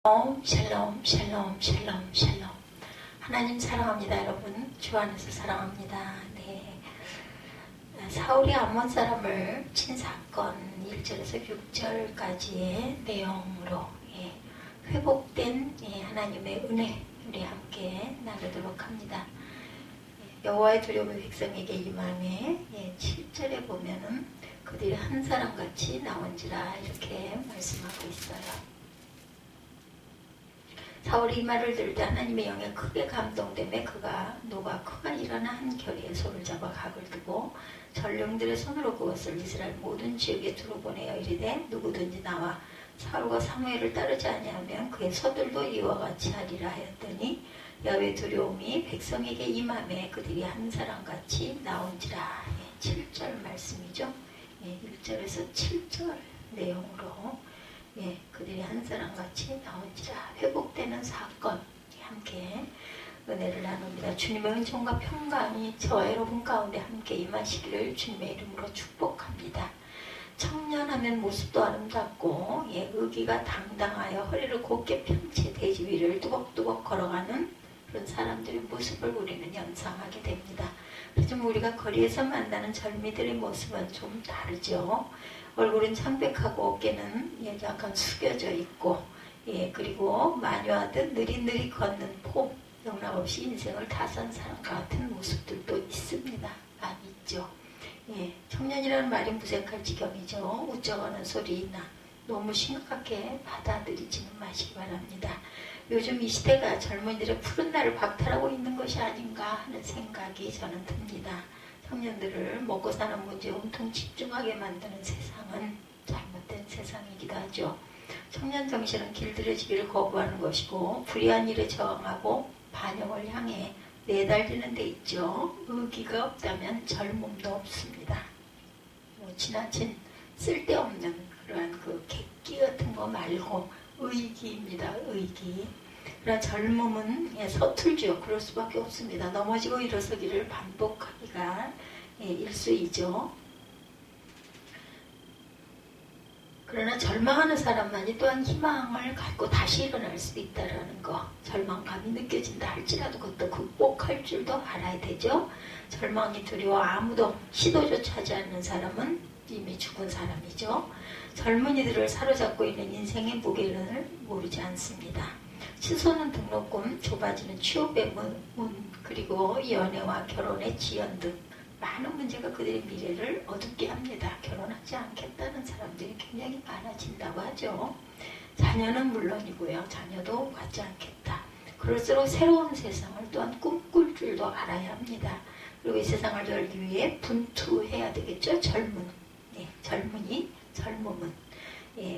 샬롬, 샬롬, 샬롬, 샬롬. 하나님 사랑합니다, 여러분. 주 안에서 사랑합니다. 네. 사울이 암몬 사람을 친 사건 1절에서 6절까지의 내용으로 회복된 하나님의 은혜 우리 함께 나누도록 합니다. 여호와의 두려움이 백성에게 임하매 7절에 보면은 그들이 한 사람같이 나온지라 이렇게 말씀하고 있어요. 사울이 이 말을 들을 때 하나님의 영에 크게 감동되매 그가 일어나 한 결의에 손을 잡아 각을 두고 전령들의 손으로 그것을 이스라엘 모든 지역에 두루 보내어 이르되 누구든지 나와 사울과 사무엘을 따르지 아니하면 그의 서들도 이와 같이 하리라 하였더니 야훼 두려움이 백성에게 임하매 그들이 한 사람같이 나온지라. 7절 말씀이죠. 1절에서 7절 내용으로 그들이 한 사람같이 나온지라. 회복되는 사건 함께 은혜를 나눕니다. 주님의 은총과 평강이 저와 여러분 가운데 함께 임하시기를 주님의 이름으로 축복합니다. 청년하면 모습도 아름답고 의기가 당당하여 허리를 곧게 펼치 대지 위를 뚜벅뚜벅 걸어가는 그런 사람들의 모습을 우리는 연상하게 됩니다. 요즘 우리가 거리에서 만나는 젊이들의 모습은 좀 다르죠. 얼굴은 창백하고 어깨는 약간 숙여져 있고 그리고 마녀하듯 느릿느릿 걷는 폼, 영락없이 인생을 다 산 사람 같은 모습들도 있습니다. 많이 있죠. 청년이라는 말이 무색할 지경이죠. 우쩍하는 소리나 너무 심각하게 받아들이지는 마시기 바랍니다. 요즘 이 시대가 젊은이들의 푸른 날을 박탈하고 있는 것이 아닌가 하는 생각이 저는 듭니다. 청년들을 먹고 사는 문제에 온통 집중하게 만드는 세상은 잘못된 세상이기도 하죠. 청년 정신은 길들여지기를 거부하는 것이고 불의한 일에 저항하고 반영을 향해 내달리는 데 있죠. 의기가 없다면 젊음도 없습니다. 지나친 쓸데없는 그러한 그 객기 같은 거 말고 의기입니다. 의기. 그런 젊음은 서툴죠. 그럴 수밖에 없습니다. 넘어지고 일어서기를 반복하기가 일쑤이죠. 그러나 절망하는 사람만이 또한 희망을 갖고 다시 일어날 수 있다는 거, 절망감이 느껴진다 할지라도 그것도 극복할 줄도 알아야 되죠. 절망이 두려워 아무도 시도조차 하지 않는 사람은 이미 죽은 사람이죠. 젊은이들을 사로잡고 있는 인생의 무게를 모르지 않습니다. 시소는 등록금, 좁아지는 취업의 문, 그리고 연애와 결혼의 지연 등 많은 문제가 그들의 미래를 어둡게 합니다. 결혼하지 않겠다는 사람들이 굉장히 많아진다고 하죠. 자녀는 물론이고요. 자녀도 갖지 않겠다. 그럴수록 새로운 세상을 또한 꿈꿀 줄도 알아야 합니다. 그리고 이 세상을 열기 위해 분투해야 되겠죠. 젊음은.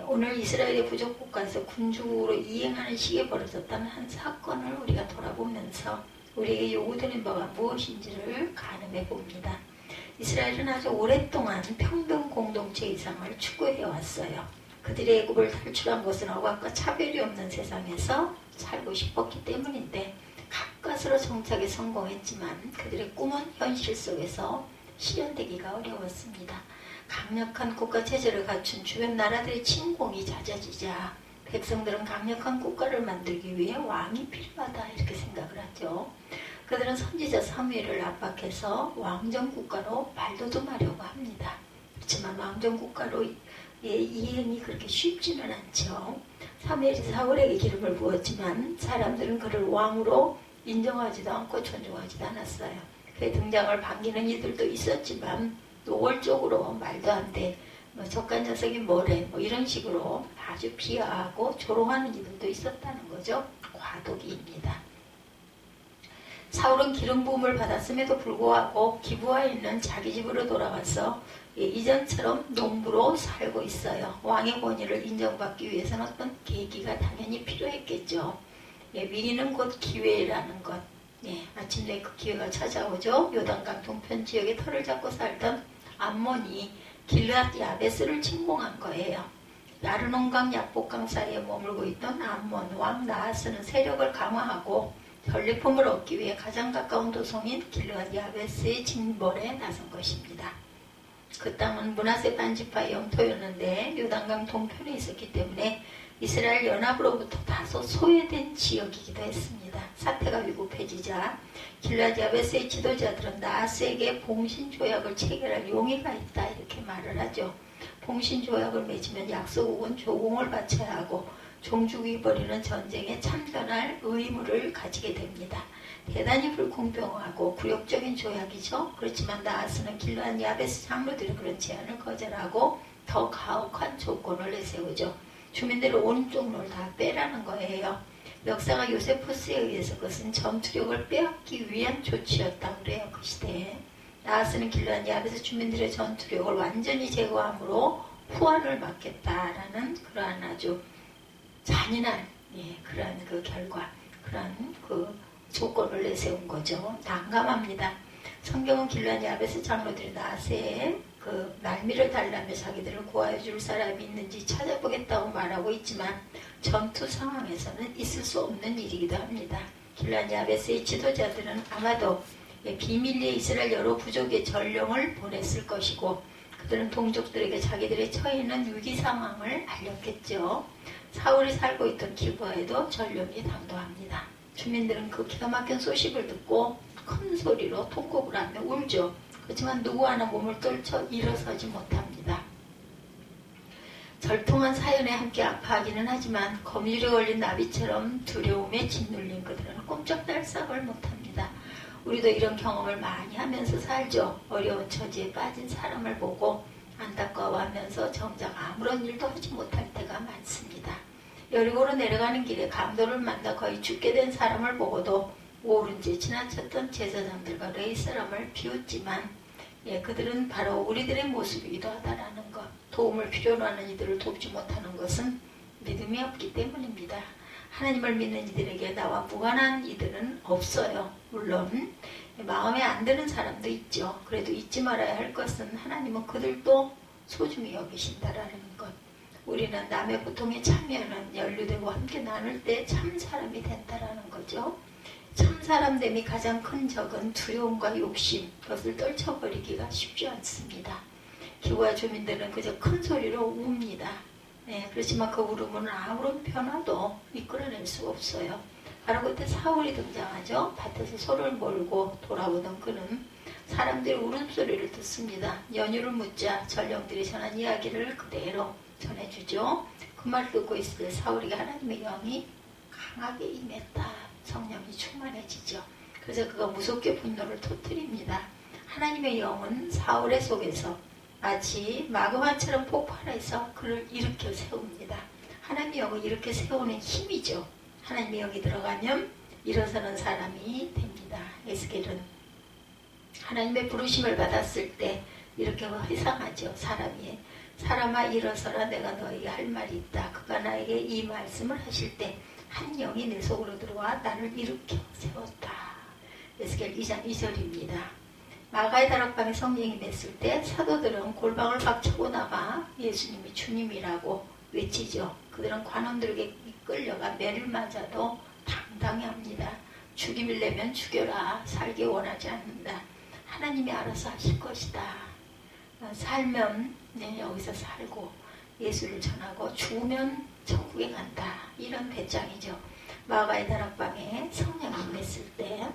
오늘 이스라엘의 부족 국가에서 군주로 이행하는 시기에 벌어졌다는 한 사건을 우리가 돌아보면서 우리에게 요구되는 바가 무엇인지를 가늠해 봅니다. 이스라엘은 아주 오랫동안 평등 공동체 이상을 추구해 왔어요. 그들이 애굽을 탈출한 것은 억압과 차별이 없는 세상에서 살고 싶었기 때문인데 가까스로 정착에 성공했지만 그들의 꿈은 현실 속에서 실현되기가 어려웠습니다. 강력한 국가 체제를 갖춘 주변 나라들의 침공이 잦아지자 백성들은 강력한 국가를 만들기 위해 왕이 필요하다 이렇게 생각을 하죠. 그들은 선지자 사무엘을 압박해서 왕정 국가로 발돋움하려고 합니다. 그렇지만 왕정 국가로 이행이 그렇게 쉽지는 않죠. 사무엘이 사울에게 기름을 부었지만 사람들은 그를 왕으로 인정하지도 않고 존중하지도 않았어요. 그의 등장을 반기는 이들도 있었지만 노골적으로 말도 안 돼. 적간 녀석이 뭐래 이런 식으로 아주 비하하고 조롱하는 이들도 있었다는 거죠. 과도기입니다. 사울은 기름 부음을 받았음에도 불구하고 기부하 있는 자기 집으로 돌아가서 이전처럼 농부로 살고 있어요. 왕의 권위를 인정받기 위해서는 어떤 계기가 당연히 필요했겠죠. 위기는 곧 기회라는 것. 마침내 그 기회가 찾아오죠. 요단강 동편 지역에 터를 잡고 살던 암몬이 길르앗 야베스를 침공한 거예요. 야르논강 약복강 사이에 머물고 있던 암몬 왕 나하스는 세력을 강화하고 전리품을 얻기 위해 가장 가까운 도성인 길르앗 야베스의 징벌에 나선 것입니다. 그 땅은 므낫세 반지파의 영토였는데 요단강 동편에 있었기 때문에 이스라엘 연합으로부터 다소 소외된 지역이기도 했습니다. 사태가 위급해지자 길라디 야베스의 지도자들은 나하스에게 봉신조약을 체결할 용의가 있다 이렇게 말을 하죠. 봉신조약을 맺으면 약소국은 조공을 바쳐야 하고 종주국이 벌이는 전쟁에 참전할 의무를 가지게 됩니다. 대단히 불공평하고 굴욕적인 조약이죠. 그렇지만 나하스는 길라디 야베스 장로들의 그런 제안을 거절하고 더 가혹한 조건을 내세우죠. 주민들을 오른쪽을 다 빼라는 거예요. 역사가 요세푸스에 의해서 그것은 전투력을 빼앗기 위한 조치였다고 그래요. 그 시대에. 나하스는 길라디 야베스 주민들의 전투력을 완전히 제거함으로 후환을 막겠다라는 그러한 아주 잔인한 그러한 그 결과, 그러한 그 조건을 내세운 거죠. 난감합니다. 성경은 길라디 야베스 장로들이 나하스에 그 날미를 달라며 자기들을 구하여 줄 사람이 있는지 찾아보겠다고 말하고 있지만 전투 상황에서는 있을 수 없는 일이기도 합니다. 길라디 야베스의 지도자들은 아마도 비밀리에 이스라엘 여러 부족의 전령을 보냈을 것이고 그들은 동족들에게 자기들의 처해 있는 위기 상황을 알렸겠죠. 사울이 살고 있던 기브아에도 전령이 당도합니다. 주민들은 그 기가 막힌 소식을 듣고 큰 소리로 통곡을 하며 울죠. 그렇지만 누구 하나 몸을 떨쳐 일어서지 못합니다. 절통한 사연에 함께 아파하기는 하지만 거미줄에 걸린 나비처럼 두려움에 짓눌린 그들은 꼼짝달싹을 못합니다. 우리도 이런 경험을 많이 하면서 살죠. 어려운 처지에 빠진 사람을 보고 안타까워하면서 정작 아무런 일도 하지 못할 때가 많습니다. 여리고로 내려가는 길에 강도를 만나 거의 죽게 된 사람을 보고도 오른 지 지나쳤던 제사장들과 레위 사람을 비웃지만 그들은 바로 우리들의 모습이기도 하다라는 것. 도움을 필요로 하는 이들을 돕지 못하는 것은 믿음이 없기 때문입니다. 하나님을 믿는 이들에게 나와 무관한 이들은 없어요. 물론 마음에 안 드는 사람도 있죠. 그래도 잊지 말아야 할 것은 하나님은 그들도 소중히 여기신다라는 것. 우리는 남의 고통에 참여하는 연루되고 함께 나눌 때 참 사람이 된다라는 거죠. 참 사람됨이 가장 큰 적은 두려움과 욕심, 그것을 떨쳐버리기가 쉽지 않습니다. 기브아 주민들은 그저 큰 소리로 웁니다. 그렇지만 그 울음은 아무런 변화도 이끌어낼 수가 없어요. 바로 그때 사울이 등장하죠. 밭에서 소를 몰고 돌아오던 그는 사람들의 울음소리를 듣습니다. 연유를 묻자 전령들이 전한 이야기를 그대로 전해주죠. 그 말 듣고 있을 때 사울에게 하나님의 영이 강하게 임했다. 성령이 충만해지죠. 그래서 그가 무섭게 분노를 터뜨립니다. 하나님의 영은 사울의 속에서 마치 마그마처럼 폭발해서 그를 일으켜 세웁니다. 하나님의 영은 이렇게 세우는 힘이죠. 하나님의 영이 들어가면 일어서는 사람이 됩니다. 에스겔은 하나님의 부르심을 받았을 때 이렇게 회상하죠. 사람아 일어서라, 내가 너에게 할 말이 있다. 그가 나에게 이 말씀을 하실 때 한 영이 내 속으로 들어와 나를 일으켜 세웠다. 에스겔 2장 2절입니다. 마가의 다락방에 성령이 맺을 때 사도들은 골방을 박차고 나가 예수님이 주님이라고 외치죠. 그들은 관원들에게 이끌려가 매를 맞아도 당당히 합니다. 죽임을 내면 죽여라. 살기 원하지 않는다. 하나님이 알아서 하실 것이다. 살면 여기서 살고 예수를 전하고 죽으면 천국에 간다. 이런 배짱이죠. 마가의 다락방에 성령이 임했을 때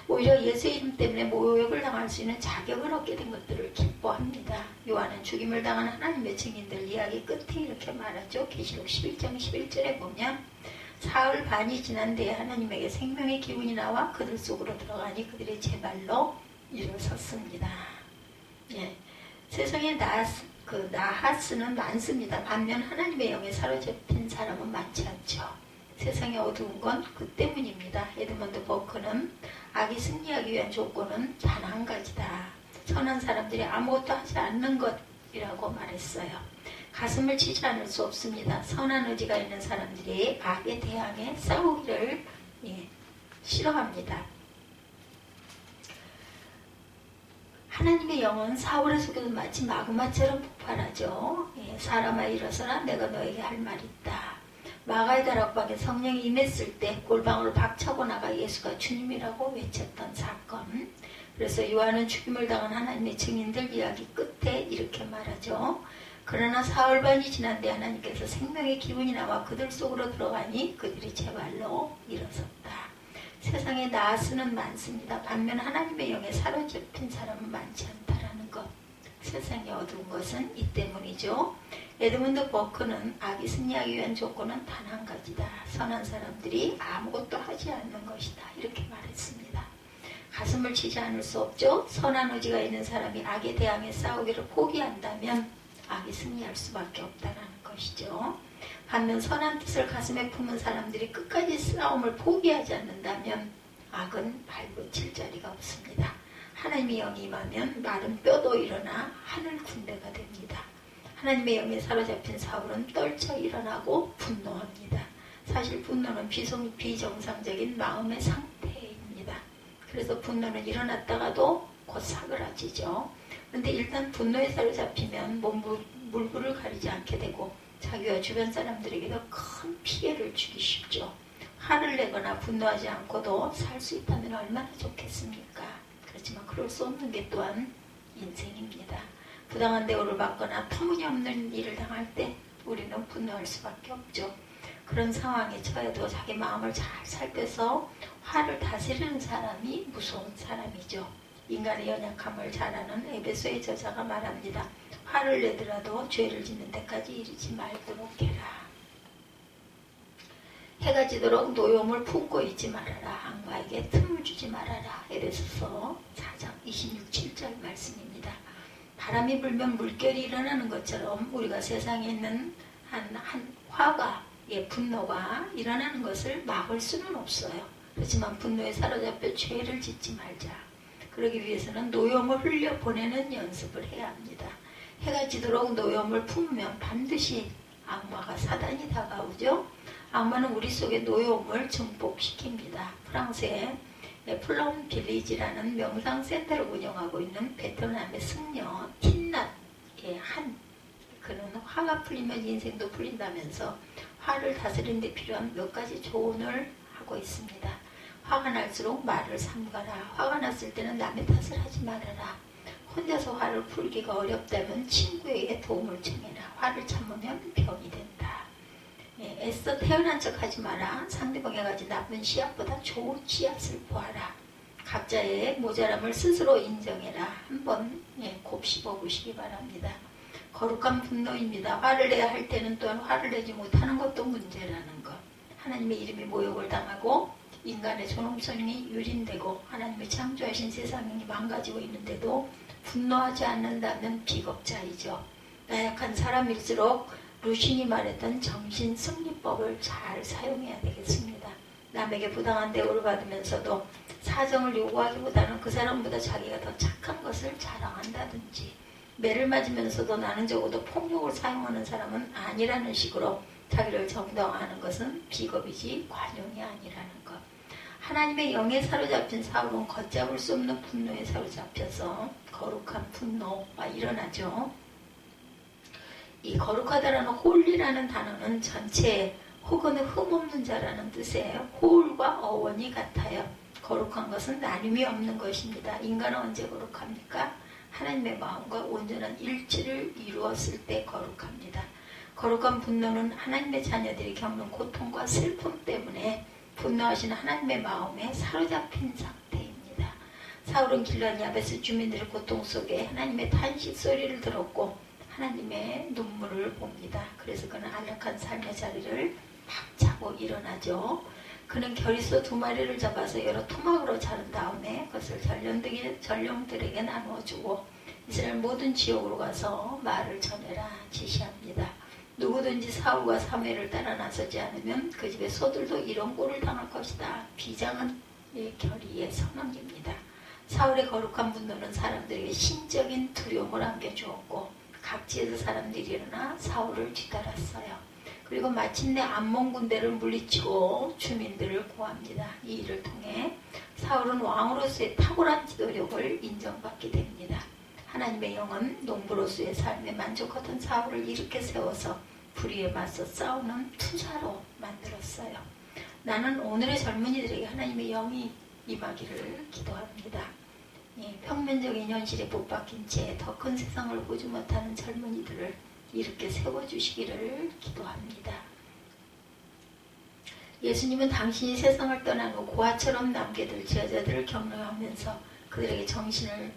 오히려 예수 이름 때문에 모욕을 당할 수 있는 자격을 얻게 된 것들을 기뻐합니다. 요한은 죽임을 당한 하나님의 증인들 이야기 끝에 이렇게 말하죠. 계시록 11장 11절에 보면 사흘 반이 지난 뒤에 하나님에게 생명의 기운이 나와 그들 속으로 들어가니 그들의 제발로 일어섰습니다. 세상에 나하스는 많습니다. 반면 하나님의 영에 사로잡힌 사람은 많지 않죠. 세상이 어두운 건 그 때문입니다. 에드먼드 버크는 악이 승리하기 위한 조건은 단 한 가지다. 선한 사람들이 아무것도 하지 않는 것이라고 말했어요. 가슴을 치지 않을 수 없습니다. 선한 의지가 있는 사람들이 악에 대항해 싸우기를 싫어합니다. 하나님의 영은 사울의 속에도 마치 마그마처럼 폭발하죠. 사람아 일어서라, 내가 너에게 할 말이 있다. 마가의 다락방에 성령이 임했을 때 골방으로 박차고 나가 예수가 주님이라고 외쳤던 사건. 그래서 요한은 죽임을 당한 하나님의 증인들 이야기 끝에 이렇게 말하죠. 그러나 사흘반이 지난데 하나님께서 생명의 기운이 나와 그들 속으로 들어가니 그들이 제발로 일어섰다. 세상에 나스는 많습니다. 반면 하나님의 영에 사로잡힌 사람은 많지 않다라는 것. 세상이 어두운 것은 이 때문이죠. 에드문드 버크는 악이 승리하기 위한 조건은 단 한 가지다. 선한 사람들이 아무것도 하지 않는 것이다. 이렇게 말했습니다. 가슴을 치지 않을 수 없죠. 선한 의지가 있는 사람이 악에 대항해 싸우기를 포기한다면 악이 승리할 수밖에 없다는 것이죠. 반면 선한 뜻을 가슴에 품은 사람들이 끝까지 싸움을 포기하지 않는다면 악은 발붙일 자리가 없습니다. 하나님의 영이 임하면 마른 뼈도 일어나 하늘 군대가 됩니다. 하나님의 영에 사로잡힌 사울은 떨쳐 일어나고 분노합니다. 사실 분노는 비정상적인 마음의 상태입니다. 그래서 분노는 일어났다가도 곧 사그라지죠. 그런데 일단 분노에 사로잡히면 물불을 가리지 않게 되고 자기와 주변 사람들에게도 큰 피해를 주기 쉽죠. 화를 내거나 분노하지 않고도 살 수 있다면 얼마나 좋겠습니까? 그렇지만 그럴 수 없는 게 또한 인생입니다. 부당한 대우를 받거나 터무니없는 일을 당할 때 우리는 분노할 수밖에 없죠. 그런 상황에 처해도 자기 마음을 잘 살펴서 화를 다스리는 사람이 무서운 사람이죠. 인간의 연약함을 잘 아는 에베소의 저자가 말합니다. 화를 내더라도 죄를 짓는 데까지 이르지 말도록 해라. 해가 지도록 노여움을 품고 있지 말아라. 악마에게 틈을 주지 말아라. 에베소서 4장 26, 7절 말씀입니다. 바람이 불면 물결이 일어나는 것처럼 우리가 세상에 있는 한 화가, 분노가 일어나는 것을 막을 수는 없어요. 그렇지만 분노에 사로잡혀 죄를 짓지 말자. 그러기 위해서는 노여움을 흘려보내는 연습을 해야 합니다. 해가 지도록 노여움을 품으면 반드시 악마가 사단이 다가오죠. 악마는 우리 속에 노여움을 증폭시킵니다. 프랑스의 플럼 빌리지라는 명상센터를 운영하고 있는 베트남의 승려 틴낫의 그는 화가 풀리면 인생도 풀린다면서 화를 다스리는 데 필요한 몇 가지 조언을 하고 있습니다. 화가 날수록 말을 삼가라. 화가 났을 때는 남의 탓을 하지 말아라. 혼자서 화를 풀기가 어렵다면 친구에게 도움을 청해라. 화를 참으면 병이 된다. 애써 태어난 척 하지 마라. 상대방에 가진 나쁜 씨앗보다 좋은 씨앗을 보아라. 각자의 모자람을 스스로 인정해라. 한번 곱씹어 보시기 바랍니다. 거룩한 분노입니다. 화를 내야 할 때는 또한 화를 내지 못하는 것도 문제라는 것. 하나님의 이름이 모욕을 당하고 인간의 존엄성이 유린되고 하나님의 창조하신 세상이 망가지고 있는데도 분노하지 않는다면 비겁자이죠. 나약한 사람일수록 루신이 말했던 정신승리법을 잘 사용해야 되겠습니다. 남에게 부당한 대우를 받으면서도 사정을 요구하기보다는 그 사람보다 자기가 더 착한 것을 자랑한다든지, 매를 맞으면서도 나는 적어도 폭력을 사용하는 사람은 아니라는 식으로 자기를 정당화하는 것은 비겁이지 관용이 아니라는 것. 하나님의 영에 사로잡힌 사울은 걷잡을 수 없는 분노에 사로잡혀서 거룩한 분노가 일어나죠. 이 거룩하다라는 홀리라는 단어는 전체 혹은 흠없는 자라는 뜻의 홀과 어원이 같아요. 거룩한 것은 나눔이 없는 것입니다. 인간은 언제 거룩합니까? 하나님의 마음과 온전한 일치를 이루었을 때 거룩합니다. 거룩한 분노는 하나님의 자녀들이 겪는 고통과 슬픔 때문에 분노하시는 하나님의 마음에 사로잡힌 상태입니다. 사울은 길르앗 야베스 주민들의 고통 속에 하나님의 탄식 소리를 들었고 하나님의 눈물을 봅니다. 그래서 그는 안락한 삶의 자리를 박차고 일어나죠. 그는 결의소 2마리를 잡아서 여러 토막으로 자른 다음에 그것을 전령들에게 나누어주고 이스라엘 모든 지역으로 가서 말을 전해라 지시합니다. 누구든지 사울과 사무엘을 따라 나서지 않으면 그 집의 소들도 이런 꼴을 당할 것이다. 비장한 결의의 선언입니다. 사울의 거룩한 분노는 사람들에게 신적인 두려움을 안겨주었고 각지에서 사람들이 일어나 사울을 뒤따랐어요. 그리고 마침내 암몬 군대를 물리치고 주민들을 구합니다. 이 일을 통해 사울은 왕으로서의 탁월한 지도력을 인정받게 됩니다. 하나님의 영은 농부로서의 삶에 만족하던 사울을 일으켜 세워서 불의에 맞서 싸우는 투사로 만들었어요. 나는 오늘의 젊은이들에게 하나님의 영이 임하기를 기도합니다. 평면적인 현실에 못 박힌 채 더 큰 세상을 보지 못하는 젊은이들을 이렇게 세워주시기를 기도합니다. 예수님은 당신이 세상을 떠난 후 고아처럼 남겨둘 제자들을 격려하면서 그들에게 정신을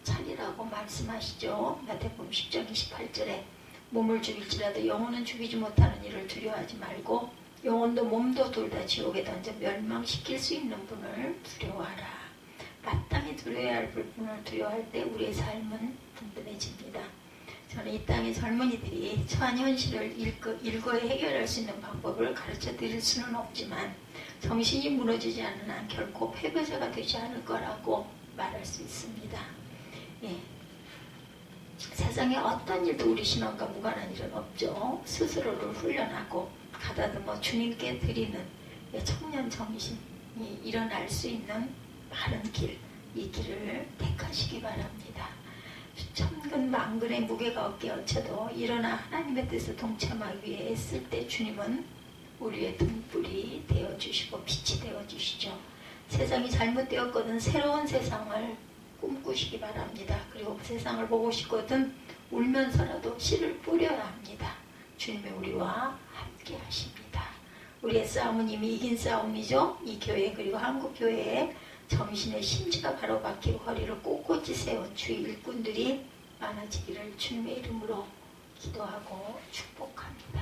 차리라고 말씀하시죠. 마태복음 10장 28절에 몸을 죽일지라도 영혼은 죽이지 못하는 일을 두려워하지 말고 영혼도 몸도 둘 다 지옥에 던져 멸망시킬 수 있는 분을 두려워하라. 마땅히 두려워야 할 분을 두려워할 때 우리의 삶은 든든해집니다. 저는 이 땅의 젊은이들이 처한 현실을 일거에 해결할 수 있는 방법을 가르쳐 드릴 수는 없지만 정신이 무너지지 않는 한 결코 패배자가 되지 않을 거라고 말할 수 있습니다. 예. 세상에 어떤 일도 우리 신앙과 무관한 일은 없죠. 스스로를 훈련하고 가다듬어 주님께 드리는 청년 정신이 일어날 수 있는 바른 길, 이 길을 택하시기 바랍니다. 천근 만근의 무게가 어깨에 얹혀도 일어나 하나님의 뜻에 동참하기 위해 애쓸 때 주님은 우리의 등불이 되어주시고 빛이 되어주시죠. 세상이 잘못되었거든 새로운 세상을 꿈꾸시기 바랍니다. 그리고 그 세상을 보고 싶거든 울면서라도 씨를 뿌려야 합니다. 주님이 우리와 함께 하십니다. 우리의 싸움은 이미 이긴 싸움이죠. 이 교회 그리고 한국교회의 정신의 심지가 바로 박히고 허리를 꼿꼿이 세운 주의 일꾼들이 많아지기를 주님의 이름으로 기도하고 축복합니다.